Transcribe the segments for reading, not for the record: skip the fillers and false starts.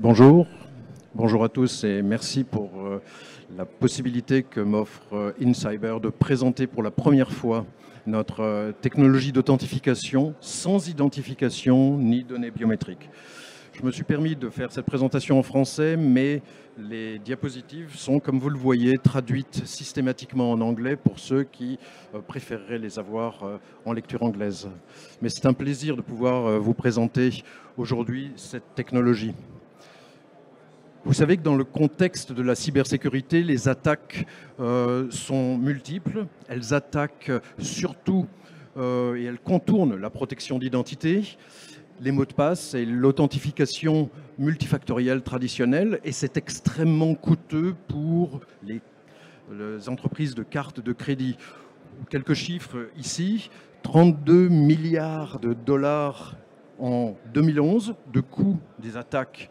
Bonjour, bonjour à tous et merci pour la possibilité que m'offre InCyber de présenter pour la première fois notre technologie d'authentification sans identification ni données biométriques. Je me suis permis de faire cette présentation en français, mais les diapositives sont, comme vous le voyez, traduites systématiquement en anglais pour ceux qui préféreraient les avoir en lecture anglaise. Mais c'est un plaisir de pouvoir vous présenter aujourd'hui cette technologie. Vous savez que dans le contexte de la cybersécurité, les attaques sont multiples. Elles attaquent surtout et elles contournent la protection d'identité, les mots de passe et l'authentification multifactorielle traditionnelle. Et c'est extrêmement coûteux pour les entreprises de cartes de crédit. Quelques chiffres ici, 32 milliards de dollars en 2011 de coût des attaques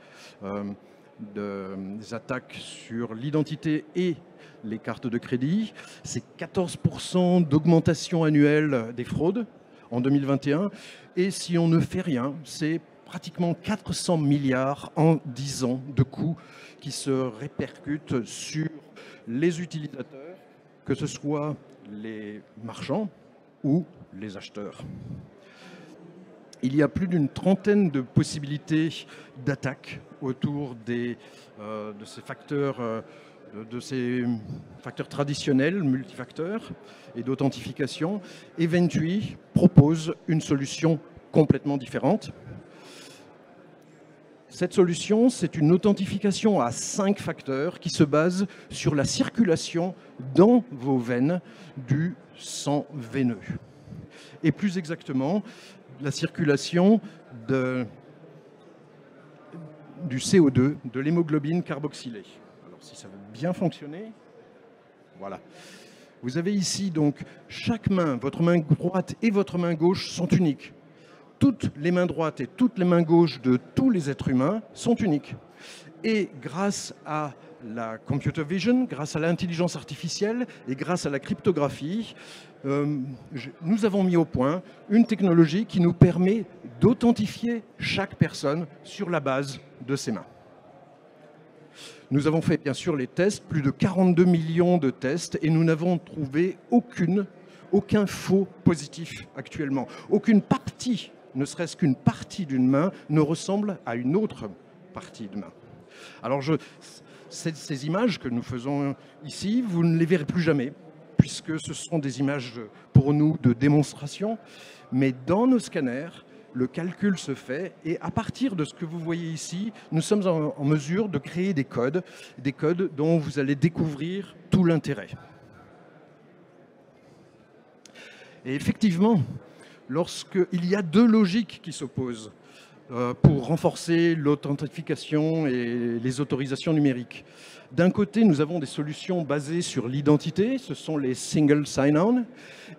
sur l'identité et les cartes de crédit. C'est 14% d'augmentation annuelle des fraudes en 2021. Et si on ne fait rien, c'est pratiquement 400 milliards en 10 ans de coûts qui se répercutent sur les utilisateurs, que ce soit les marchands ou les acheteurs. Il y a plus d'une trentaine de possibilités d'attaque autour de ces facteurs traditionnels, multifacteurs et d'authentification. Eventui propose une solution complètement différente. Cette solution, c'est une authentification à 5 facteurs qui se base sur la circulation dans vos veines du sang veineux. Et plus exactement, la circulation du CO2, de l'hémoglobine carboxylée. Alors si ça veut bien fonctionner, voilà. Vous avez ici donc chaque main, votre main droite et votre main gauche sont uniques. Toutes les mains droites et toutes les mains gauches de tous les êtres humains sont uniques. Et grâce à la computer vision, grâce à l'intelligence artificielle et grâce à la cryptographie, nous avons mis au point une technologie qui nous permet d'authentifier chaque personne sur la base de ses mains. Nous avons fait bien sûr les tests, plus de 42 millions de tests, et nous n'avons trouvé aucun faux positif actuellement. Aucune partie, ne serait-ce qu'une partie d'une main, ne ressemble à une autre partie de main. Alors ces images que nous faisons ici, vous ne les verrez plus jamais, puisque ce sont des images pour nous de démonstration. Mais dans nos scanners, le calcul se fait et à partir de ce que vous voyez ici, nous sommes en mesure de créer des codes dont vous allez découvrir tout l'intérêt. Et effectivement, lorsqu'il y a deux logiques qui s'opposent pour renforcer l'authentification et les autorisations numériques. D'un côté, nous avons des solutions basées sur l'identité, ce sont les single sign-on.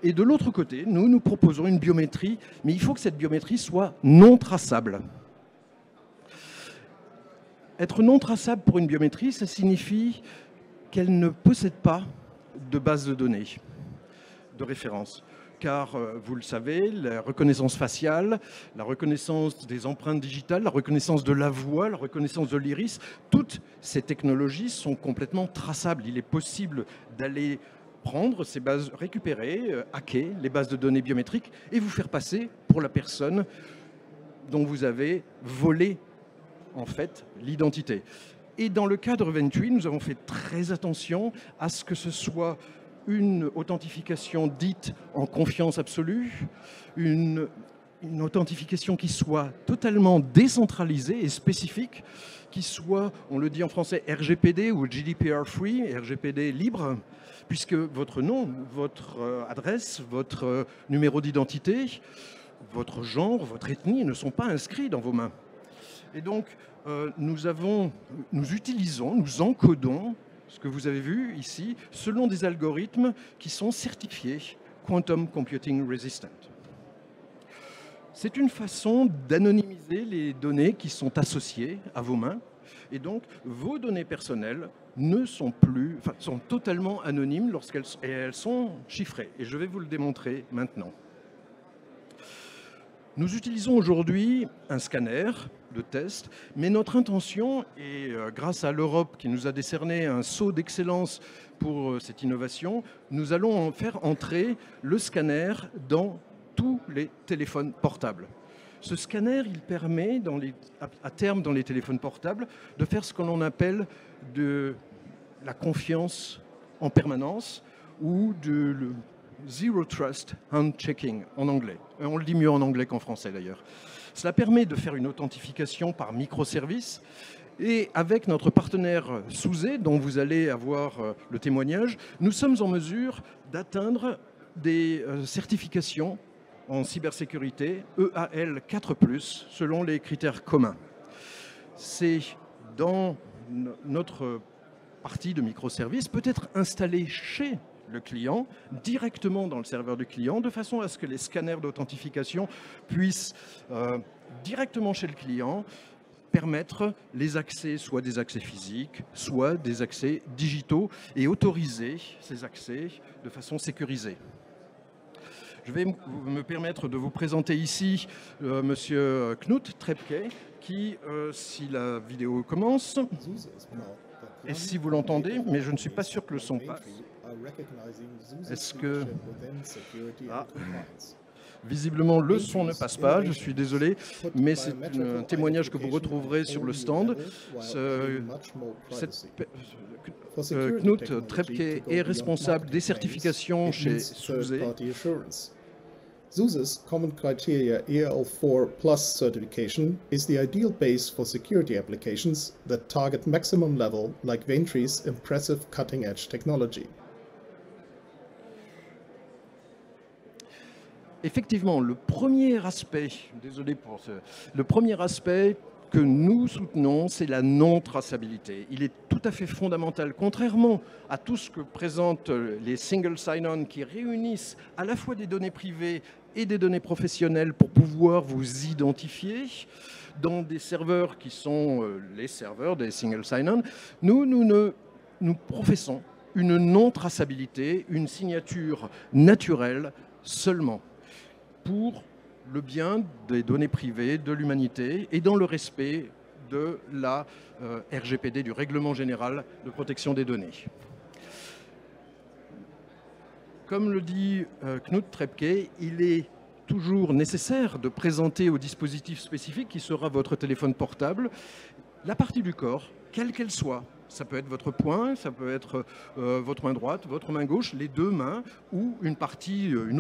Et de l'autre côté, nous proposons une biométrie, mais il faut que cette biométrie soit non traçable. Être non traçable pour une biométrie, ça signifie qu'elle ne possède pas de base de données, de référence. Car, vous le savez, la reconnaissance faciale, la reconnaissance des empreintes digitales, la reconnaissance de la voix, la reconnaissance de l'iris, toutes ces technologies sont complètement traçables. Il est possible d'aller prendre ces bases, récupérer, hacker les bases de données biométriques et vous faire passer pour la personne dont vous avez volé en fait l'identité. Et dans le cadre Eventui, nous avons fait très attention à ce que ce soit une authentification dite en confiance absolue, une authentification qui soit totalement décentralisée et spécifique, qui soit, on le dit en français, RGPD ou GDPR free, RGPD libre, puisque votre nom, votre adresse, votre numéro d'identité, votre genre, votre ethnie ne sont pas inscrits dans vos mains. Et donc, nous utilisons, nous encodons ce que vous avez vu ici, selon des algorithmes qui sont certifiés Quantum Computing Resistant. C'est une façon d'anonymiser les données qui sont associées à vos mains. Et donc, vos données personnelles sont totalement anonymes lorsqu'elles sont chiffrées. Et je vais vous le démontrer maintenant. Nous utilisons aujourd'hui un scanner de test, mais notre intention, et grâce à l'Europe qui nous a décerné un sceau d'excellence pour cette innovation, nous allons faire entrer le scanner dans tous les téléphones portables. Ce scanner, il permet, à terme dans les téléphones portables, de faire ce que l'on appelle de la confiance en permanence ou le Zero Trust Handchecking en anglais. On le dit mieux en anglais qu'en français d'ailleurs. Cela permet de faire une authentification par microservice. Et avec notre partenaire SUSE, dont vous allez avoir le témoignage, nous sommes en mesure d'atteindre des certifications en cybersécurité EAL 4+, selon les critères communs. C'est dans notre partie de microservices, peut être installé chez le client, directement dans le serveur du client, de façon à ce que les scanners d'authentification puissent, directement chez le client, permettre les accès, soit des accès physiques, soit des accès digitaux, et autoriser ces accès de façon sécurisée. Je vais me permettre de vous présenter ici Monsieur Knut Trepke, qui, si la vidéo commence, et si vous l'entendez, mais je ne suis pas sûr que le son passe. Est-ce que... Ah. Visiblement, le son ne passe pas, je suis désolé, mais c'est un témoignage que vous retrouverez sur le stand. Knut Trepke est responsable des certifications chez SUSE. SUSE's Common Criteria EAL4 Plus certification is the ideal base for security applications that target maximum level, like Ventree's impressive cutting-edge technology. Effectivement, le premier aspect, le premier aspect que nous soutenons, c'est la non-traçabilité. Il est tout à fait fondamental, contrairement à tout ce que présentent les single sign-on qui réunissent à la fois des données privées et des données professionnelles pour pouvoir vous identifier dans des serveurs qui sont les serveurs des single sign-on. Nous professons une non-traçabilité, une signature naturelle seulement, pour le bien des données privées, de l'humanité et dans le respect de la RGPD, du Règlement général de protection des données. Comme le dit Knut Trepke, il est toujours nécessaire de présenter au dispositif spécifique qui sera votre téléphone portable la partie du corps, quelle qu'elle soit. Ça peut être votre poing, ça peut être votre main droite, votre main gauche, les deux mains ou une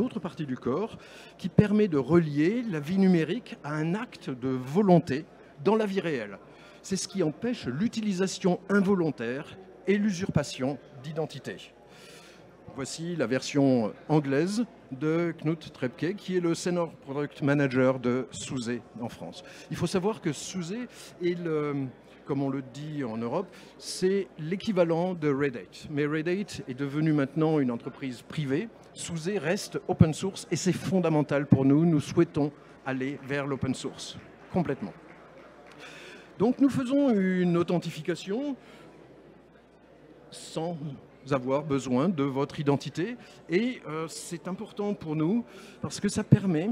autre partie du corps qui permet de relier la vie numérique à un acte de volonté dans la vie réelle. C'est ce qui empêche l'utilisation involontaire et l'usurpation d'identité. Voici la version anglaise de Knut Trepke, qui est le Senior Product Manager de SUSE en France. Il faut savoir que SUSE est comme on le dit en Europe, c'est l'équivalent de Red Hat. Mais Red Hat est devenu maintenant une entreprise privée. SUSE reste open source et c'est fondamental pour nous. Nous souhaitons aller vers l'open source complètement. Donc nous faisons une authentification sans avoir besoin de votre identité. Et c'est important pour nous parce que ça permet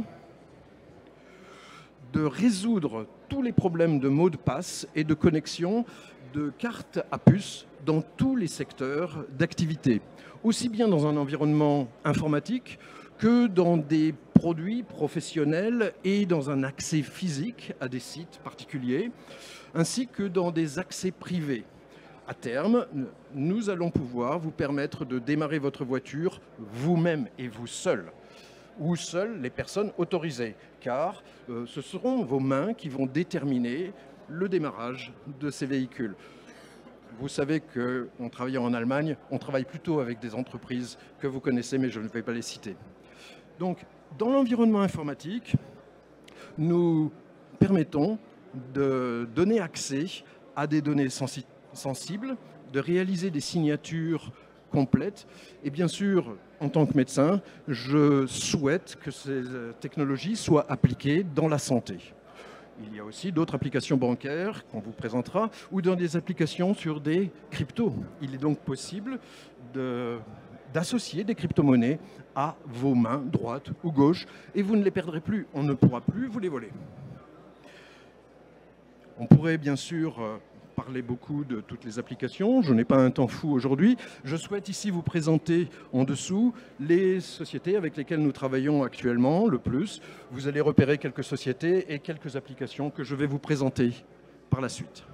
de résoudre tous les problèmes de mots de passe et de connexion de cartes à puce dans tous les secteurs d'activité, aussi bien dans un environnement informatique que dans des produits professionnels et dans un accès physique à des sites particuliers, ainsi que dans des accès privés. À terme, nous allons pouvoir vous permettre de démarrer votre voiture vous-même et vous seul, ou seules les personnes autorisées, car ce seront vos mains qui vont déterminer le démarrage de ces véhicules. Vous savez qu'en travaillant en Allemagne, on travaille plutôt avec des entreprises que vous connaissez, mais je ne vais pas les citer. Donc, dans l'environnement informatique, nous permettons de donner accès à des données sensibles, de réaliser des signatures complètes. Et bien sûr, en tant que médecin, je souhaite que ces technologies soient appliquées dans la santé. Il y a aussi d'autres applications bancaires qu'on vous présentera ou dans des applications sur des cryptos. Il est donc possible d'associer des crypto-monnaies à vos mains, droite ou gauche, et vous ne les perdrez plus. On ne pourra plus vous les voler. On pourrait bien sûr parler beaucoup de toutes les applications. Je n'ai pas un temps fou aujourd'hui. Je souhaite ici vous présenter en dessous les sociétés avec lesquelles nous travaillons actuellement le plus. Vous allez repérer quelques sociétés et quelques applications que je vais vous présenter par la suite.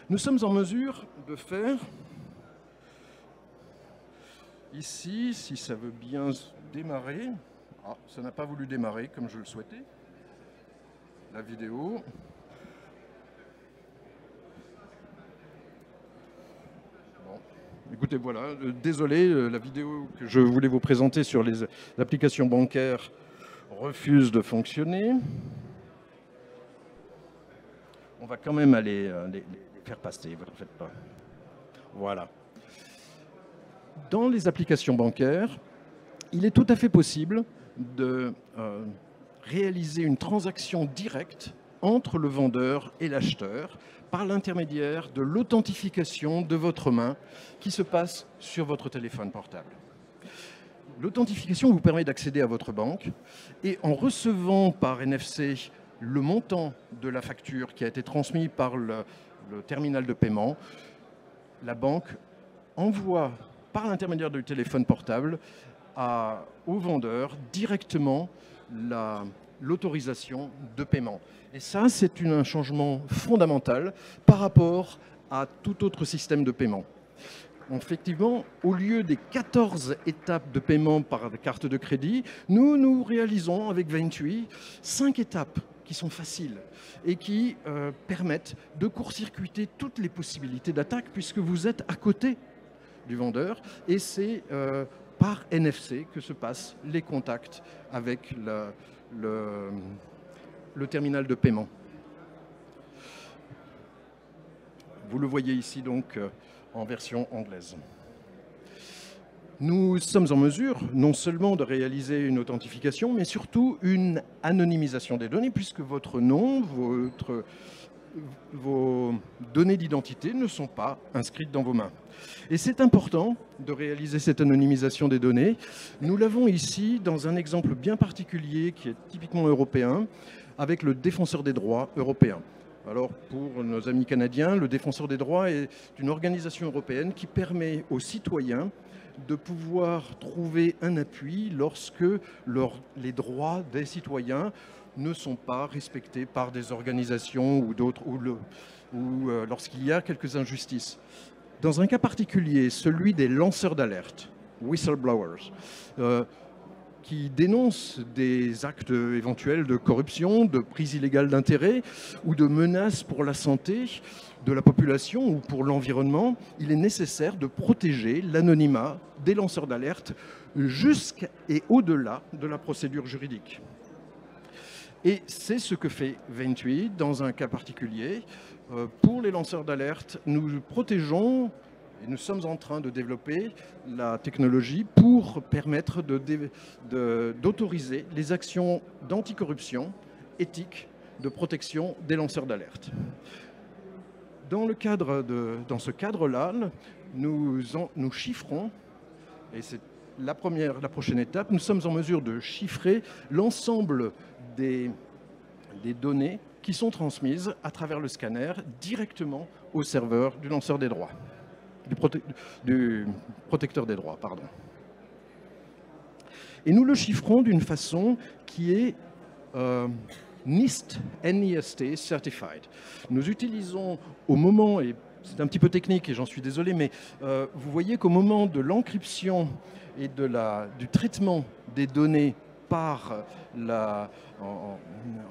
Nous sommes en mesure de faire, ici, si ça veut bien démarrer, ça n'a pas voulu démarrer comme je le souhaitais, la vidéo. Écoutez, voilà, désolé, la vidéo que je voulais vous présenter sur les applications bancaires refuse de fonctionner. On va quand même aller les faire passer, vous ne faites pas. Voilà. Dans les applications bancaires, il est tout à fait possible de réaliser une transaction directe entre le vendeur et l'acheteur par l'intermédiaire de l'authentification de votre main qui se passe sur votre téléphone portable. L'authentification vous permet d'accéder à votre banque et en recevant par NFC le montant de la facture qui a été transmis par le terminal de paiement, la banque envoie par l'intermédiaire du téléphone portable au vendeur directement l'autorisation de paiement. Et ça, c'est un changement fondamental par rapport à tout autre système de paiement. Effectivement, au lieu des 14 étapes de paiement par carte de crédit, nous réalisons avec Ventui 5 étapes qui sont faciles et qui permettent de court-circuiter toutes les possibilités d'attaque puisque vous êtes à côté du vendeur et c'est par NFC que se passent les contacts avec le terminal de paiement. Vous le voyez ici donc en version anglaise. Nous sommes en mesure non seulement de réaliser une authentification, mais surtout une anonymisation des données, puisque votre nom, vos données d'identité ne sont pas inscrites dans vos mains. Et c'est important de réaliser cette anonymisation des données. Nous l'avons ici dans un exemple bien particulier qui est typiquement européen, avec le défenseur des droits européen. Alors, pour nos amis canadiens, le défenseur des droits est une organisation européenne qui permet aux citoyens de pouvoir trouver un appui lorsque les droits des citoyens ne sont pas respectés par des organisations ou d'autres, ou lorsqu'il y a quelques injustices. Dans un cas particulier, celui des lanceurs d'alerte, whistleblowers, qui dénoncent des actes éventuels de corruption, de prise illégale d'intérêt ou de menaces pour la santé de la population ou pour l'environnement, il est nécessaire de protéger l'anonymat des lanceurs d'alerte jusqu'à et au-delà de la procédure juridique. Et c'est ce que fait Ventui dans un cas particulier. Pour les lanceurs d'alerte, nous protégeons et nous sommes en train de développer la technologie pour permettre d'autoriser les actions d'anticorruption éthique de protection des lanceurs d'alerte. Dans ce cadre-là, nous chiffrons, et c'est la prochaine étape, nous sommes en mesure de chiffrer l'ensemble des données qui sont transmises à travers le scanner directement au serveur du lanceur des droits. Du protecteur des droits, pardon. Et nous le chiffrons d'une façon qui est NIST Certified. Nous utilisons au moment, et c'est un petit peu technique et j'en suis désolé, mais vous voyez qu'au moment de l'encryption et du traitement des données par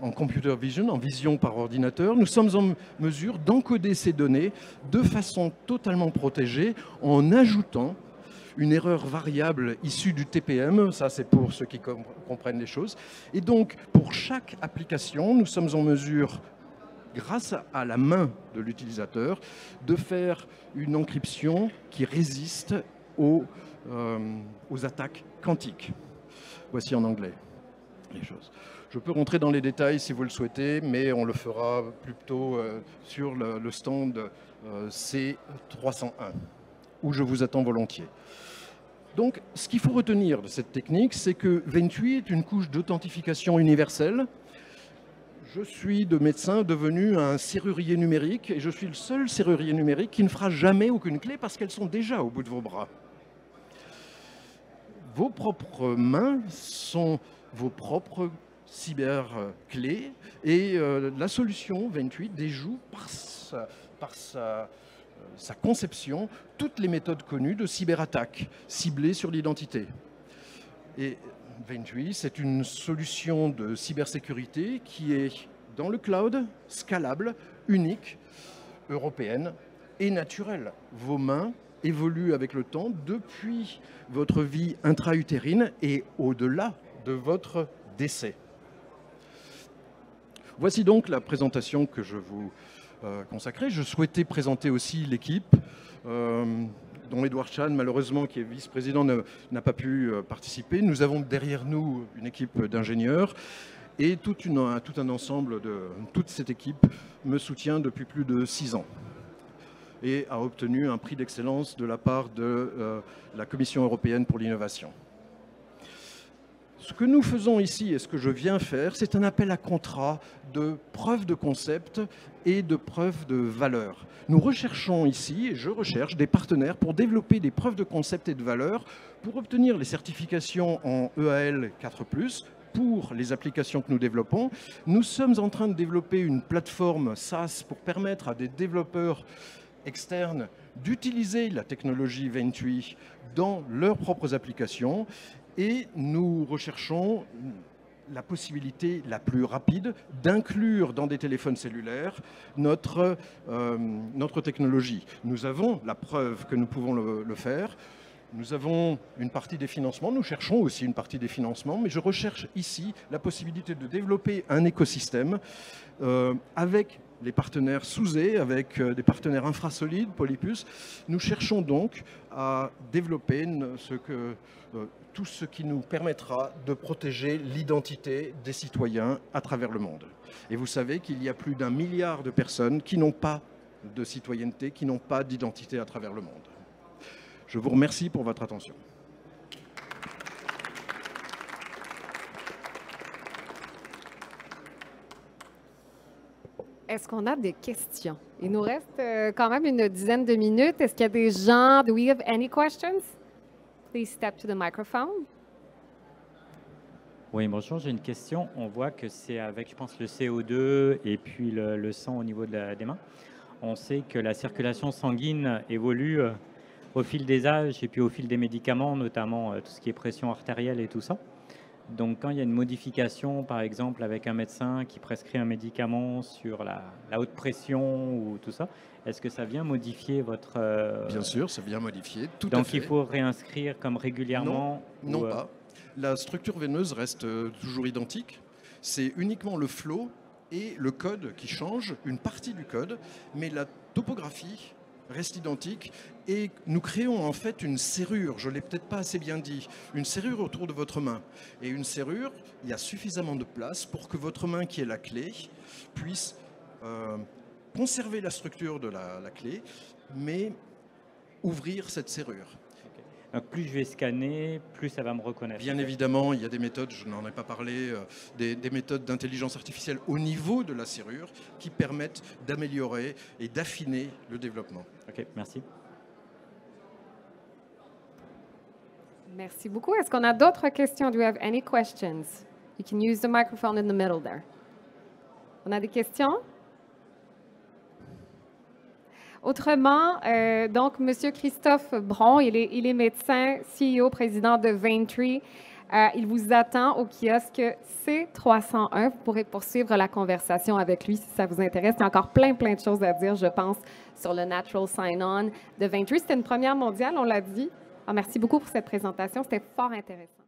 en computer vision, en vision par ordinateur, nous sommes en mesure d'encoder ces données de façon totalement protégée en ajoutant une erreur variable issue du TPM, ça c'est pour ceux qui comprennent les choses. Et donc pour chaque application, nous sommes en mesure, grâce à la main de l'utilisateur, de faire une encryption qui résiste aux attaques quantiques. Voici en anglais les choses. Je peux rentrer dans les détails si vous le souhaitez, mais on le fera plutôt sur le stand C301, où je vous attends volontiers. Donc, ce qu'il faut retenir de cette technique, c'est que Ventui est une couche d'authentification universelle. Je suis de médecin devenu un serrurier numérique et je suis le seul serrurier numérique qui ne fera jamais aucune clé parce qu'elles sont déjà au bout de vos bras. Vos propres mains sont vos propres cyberclés et la solution 28 déjoue par sa conception toutes les méthodes connues de cyberattaque ciblées sur l'identité. Et 28, c'est une solution de cybersécurité qui est dans le cloud, scalable, unique, européenne et naturelle. Vos mains évoluent avec le temps depuis votre vie intra-utérine et au-delà de votre décès. Voici donc la présentation que je vous consacrais. Je souhaitais présenter aussi l'équipe dont Edouard Chan, malheureusement, qui est vice-président, n'a pas pu participer. Nous avons derrière nous une équipe d'ingénieurs et tout un ensemble de toute cette équipe me soutient depuis plus de 6 ans et a obtenu un prix d'excellence de la part de la Commission européenne pour l'innovation. Ce que nous faisons ici et ce que je viens faire, c'est un appel à contrat de preuve de concept et de preuve de valeur. Nous recherchons ici, et je recherche, des partenaires pour développer des preuves de concept et de valeur pour obtenir les certifications en EAL 4+, pour les applications que nous développons. Nous sommes en train de développer une plateforme SaaS pour permettre à des développeurs externes d'utiliser la technologie 28 dans leurs propres applications. Et nous recherchons la possibilité la plus rapide d'inclure dans des téléphones cellulaires notre technologie. Nous avons la preuve que nous pouvons le faire. Nous avons une partie des financements, nous cherchons aussi une partie des financements, mais je recherche ici la possibilité de développer un écosystème avec les partenaires SUSE, avec des partenaires infrasolides, Polypus. Nous cherchons donc à développer tout ce qui nous permettra de protéger l'identité des citoyens à travers le monde. Et vous savez qu'il y a plus d'1 milliard de personnes qui n'ont pas de citoyenneté, qui n'ont pas d'identité à travers le monde. Je vous remercie pour votre attention. Est-ce qu'on a des questions? Il nous reste quand même une dizaine de minutes. Est-ce qu'il y a des gens? Do we have any questions? Please step to the microphone. Oui, bonjour, j'ai une question. On voit que c'est avec, je pense, le CO2 et puis le sang au niveau des mains. On sait que la circulation sanguine évolue au fil des âges et puis au fil des médicaments, notamment tout ce qui est pression artérielle et tout ça. Donc, quand il y a une modification, par exemple, avec un médecin qui prescrit un médicament sur la haute pression ou tout ça, est-ce que ça vient modifier votre... Bien sûr, ça vient modifier, tout à fait. Donc, il faut réinscrire comme régulièrement? Non, pas. La structure veineuse reste toujours identique. C'est uniquement le flow et le code qui changent, une partie du code, mais la topographie reste identique et nous créons en fait une serrure, je ne l'ai peut-être pas assez bien dit, une serrure autour de votre main. Et une serrure, il y a suffisamment de place pour que votre main qui est la clé puisse conserver la structure de la clé, mais ouvrir cette serrure. Donc plus je vais scanner, plus ça va me reconnaître. Bien évidemment, il y a des méthodes, je n'en ai pas parlé, des méthodes d'intelligence artificielle au niveau de la serrure qui permettent d'améliorer et d'affiner le développement. Ok, merci. Merci beaucoup. Est-ce qu'on a d'autres questions? Do we have any questions? You can use the microphone in the middle there. On a des questions? Autrement, donc, M. Christophe Bron, il est médecin, CEO, président de 23. Il vous attend au kiosque C301. Vous pourrez poursuivre la conversation avec lui si ça vous intéresse. Il y a encore plein de choses à dire, je pense, sur le Natural Sign-On de 23. C'était une première mondiale, on l'a dit. Alors, merci beaucoup pour cette présentation. C'était fort intéressant.